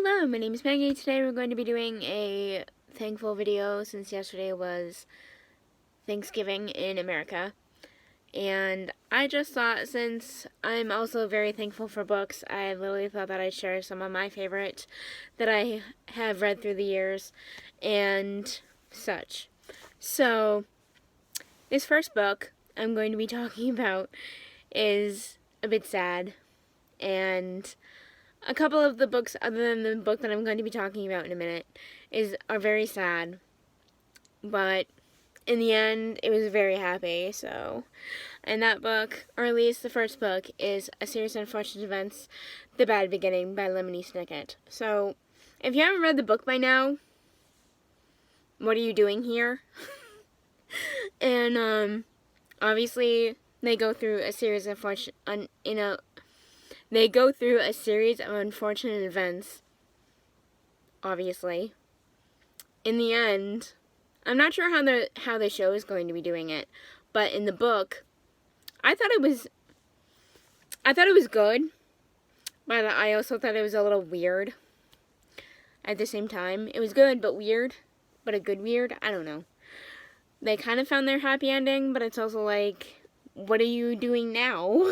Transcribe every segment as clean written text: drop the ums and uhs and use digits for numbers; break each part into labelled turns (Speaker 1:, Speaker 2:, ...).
Speaker 1: Hello, my name is Maggie. Today we're going to be doing a thankful video since yesterday was Thanksgiving in America. And I just thought, since I'm also very thankful for books, I literally thought that I'd share some of my favorites that I have read through the years and such. So, this first book I'm going to be talking about is a bit sad, and a couple of the books, other than the book that I'm going to be talking about in a minute, are very sad. But in the end, it was very happy. So, and that book, or at least the first book, is A Series of Unfortunate Events: The Bad Beginning by Lemony Snicket. So, if you haven't read the book by now, what are you doing here? And obviously, they go through a series of unfortunate events, obviously. In the end, I'm not sure how the show is going to be doing it, but in the book, I thought it was good, but I also thought it was a little weird at the same time. It was good, but weird, but a good weird, I don't know. They kind of found their happy ending, but it's also like, what are you doing now?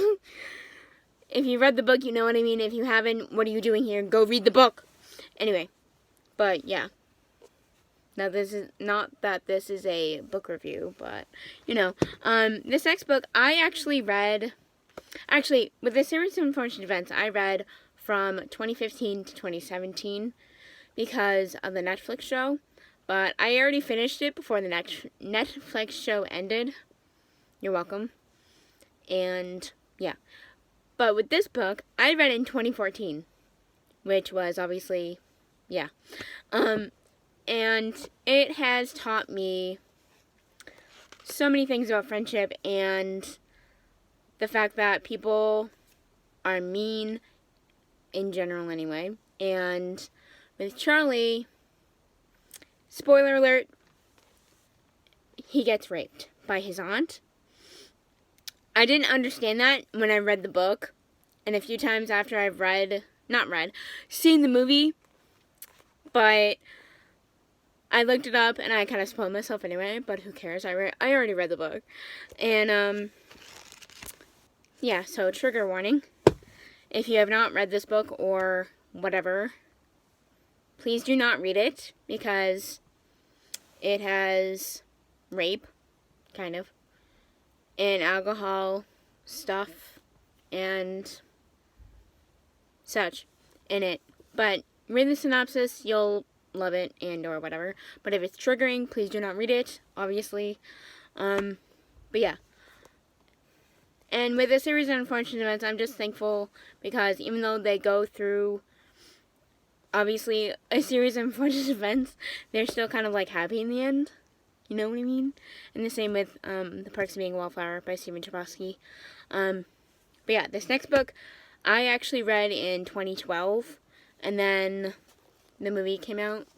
Speaker 1: If you read the book, you know what I mean. If you haven't, what are you doing here? Go read the book. Anyway, but yeah. Now, this is not that this is a book review, but, this next book, I actually read, with the series of unfortunate events, I read from 2015 to 2017 because of the Netflix show, but I already finished it before the Netflix show ended. You're welcome. And, yeah. But with this book, I read it in 2014, which was obviously, yeah. And it has taught me so many things about friendship and the fact that people are mean in general anyway. And with Charlie, spoiler alert, he gets raped by his aunt. I didn't understand that when I read the book, and a few times after I've seen the movie, but I looked it up, and I kind of spoiled myself anyway, but who cares, I already read the book, and, yeah, so trigger warning. If you have not read this book, or whatever, please do not read it, because it has rape, kind of, and alcohol stuff and such in it. But read the synopsis, you'll love it, and or whatever. But if it's triggering, please do not read it, obviously. But yeah. And with a series of unfortunate events, I'm just thankful because even though they go through, obviously, a series of unfortunate events, they're still kind of like happy in the end. You know what I mean? And the same with The Perks of Being a Wallflower by Chbosky. But yeah, this next book I actually read in 2012, and then the movie came out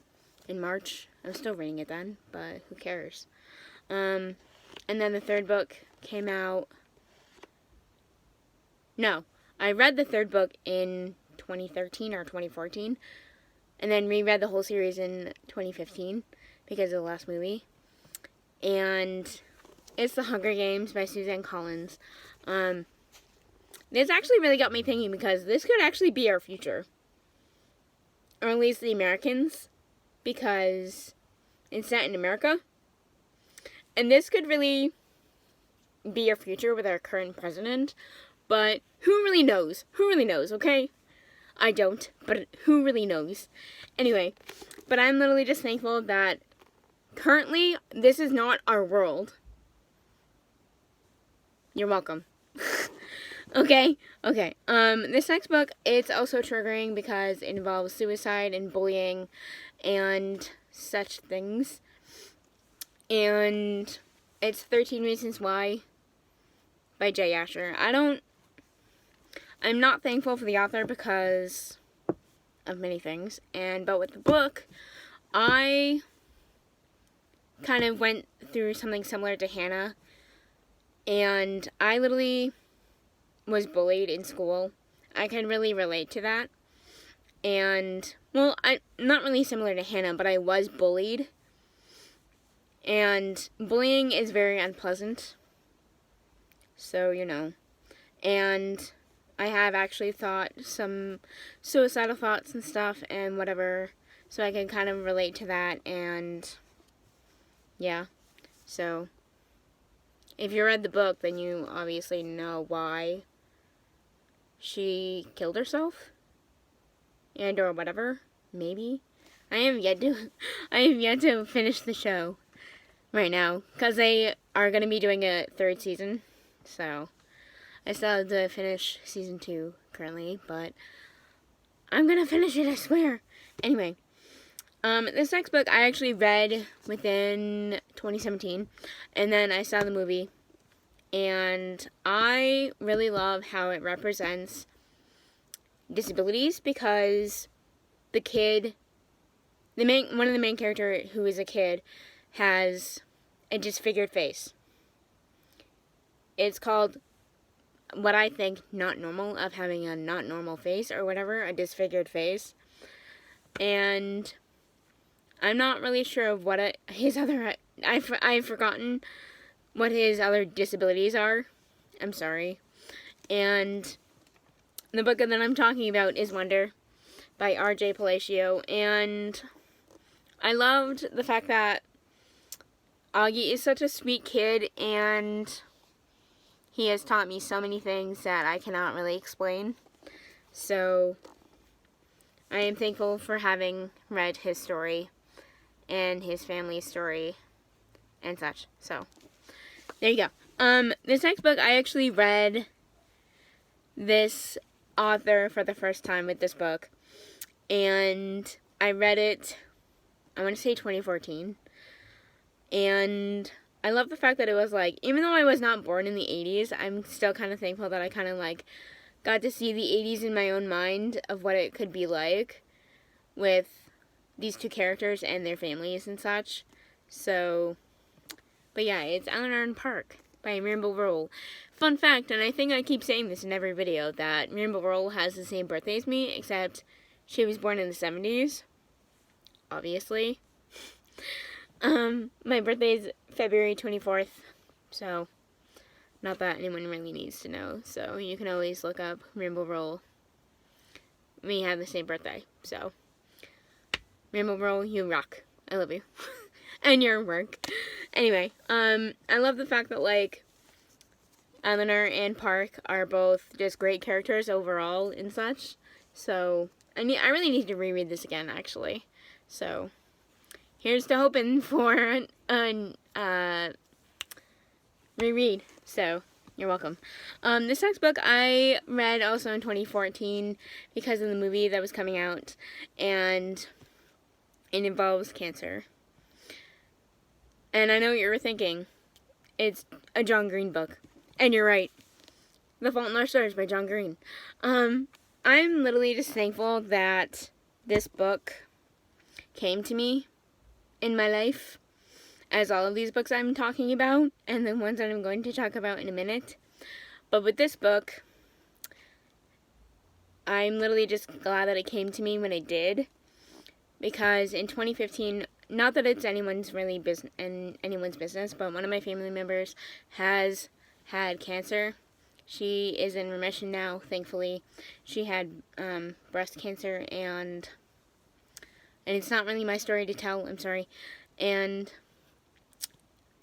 Speaker 1: in March. I was still reading it then, but who cares? And then the third book came out. No, I read the third book in 2013 or 2014, and then reread the whole series in 2015 because of the last movie. And it's The Hunger Games by Suzanne Collins. This actually really got me thinking because this could actually be our future. Or at least the Americans. Because it's set in America. And this could really be our future with our current president. But who really knows? Who really knows, okay? I don't, but who really knows? Anyway, but I'm literally just thankful that currently, this is not our world. You're welcome. Okay. This next book, it's also triggering because it involves suicide and bullying and such things. And it's 13 Reasons Why by Jay Asher. I'm not thankful for the author because of many things. But with the book, I kind of went through something similar to Hannah, and I literally was bullied in school. I can really relate to that, And, well, not really similar to Hannah, but I was bullied. And bullying is very unpleasant. So, you know. And I have actually thought some suicidal thoughts and stuff and whatever. So I can kind of relate to that. And, yeah. So, if you read the book, then you obviously know why she killed herself. And or whatever. Maybe. I have yet to finish the show right now, because they are going to be doing a 3rd season, so I still have to finish season 2 currently, but I'm going to finish it, I swear. Anyway, this next book I actually read within 2017, and then I saw the movie, and I really love how it represents disabilities, because the kid, one of the main character who is a kid, has a disfigured face. It's called, what I think, not normal, of having a not normal face or whatever, a disfigured face. And I'm not really sure of what his other, I've forgotten what his other disabilities are. I'm sorry. And the book that I'm talking about is Wonder by R.J. Palacio. And I loved the fact that Augie is such a sweet kid, and he has taught me so many things that I cannot really explain. So I am thankful for having read his story and his family's story and such. So there you go. This next book, I actually read this author for the first time with this book, and I read it, I want to say 2014. And I love the fact that it was like, even though I was not born in the 80s, I'm still kind of thankful that I kind of like got to see the 80s in my own mind of what it could be like with these two characters and their families and such. So, but yeah, it's Eleanor and Park by Rainbow Rowell. Fun fact, and I think I keep saying this in every video, that Rainbow Rowell has the same birthday as me, except she was born in the 70s, obviously. My birthday is February 24th, so not that anyone really needs to know, so you can always look up Rainbow Rowell. We have the same birthday, so Rainbow Rowell, you rock. I love you. And your work. Anyway, I love the fact that, like, Eleanor and Park are both just great characters overall and such, so I really need to reread this again, actually, so here's to hoping for a reread. So, you're welcome. This next book I read also in 2014 because of the movie that was coming out, and it involves cancer. And I know what you were thinking. It's a John Green book. And you're right. The Fault in Our Stars by John Green. I'm literally just thankful that this book came to me in my life, as all of these books I'm talking about, and the ones that I'm going to talk about in a minute. But with this book, I'm literally just glad that it came to me when it did, because in 2015, not that it's anyone's business, but one of my family members has had cancer. She is in remission now, thankfully. She had breast cancer, and it's not really my story to tell, I'm sorry. And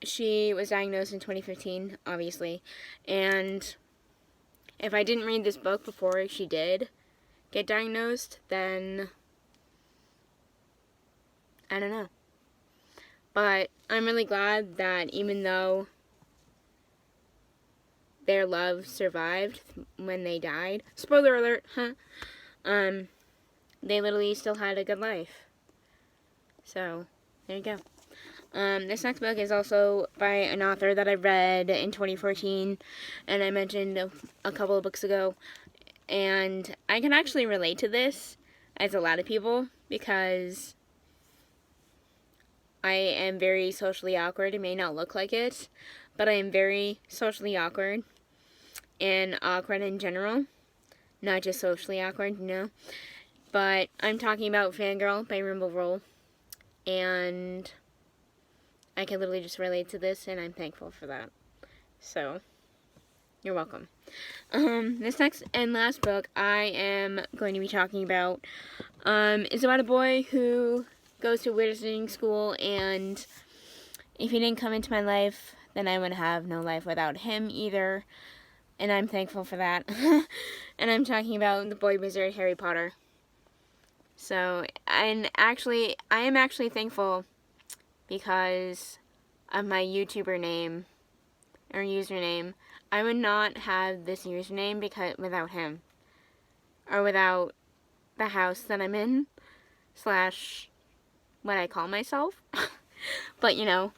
Speaker 1: she was diagnosed in 2015, obviously. And if I didn't read this book before she did get diagnosed, then I don't know. But I'm really glad that even though their love survived when they died, spoiler alert, they literally still had a good life. So, there you go. This next book is also by an author that I read in 2014, and I mentioned a couple of books ago. And I can actually relate to this, as a lot of people, because I am very socially awkward. It may not look like it, but I am very socially awkward, and awkward in general, not just socially awkward, you know. But I'm talking about Fangirl by Rowell, and I can literally just relate to this, and I'm thankful for that. So, you're welcome. This next and last book I am going to be talking about is about a boy who goes to wizarding school, and if he didn't come into my life, then I would have no life without him either, and I'm thankful for that. And I'm talking about the boy wizard Harry Potter. So, and actually, I am actually thankful because of my YouTuber name, or username. I would not have this username without him, or without the house that I'm in, / what I call myself. But, you know,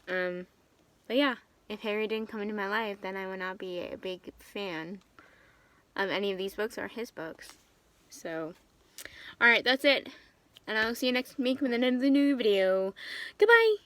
Speaker 1: but yeah, if Harry didn't come into my life, then I would not be a big fan of any of these books or his books. So, alright, that's it. And I'll see you next week with another new video. Goodbye!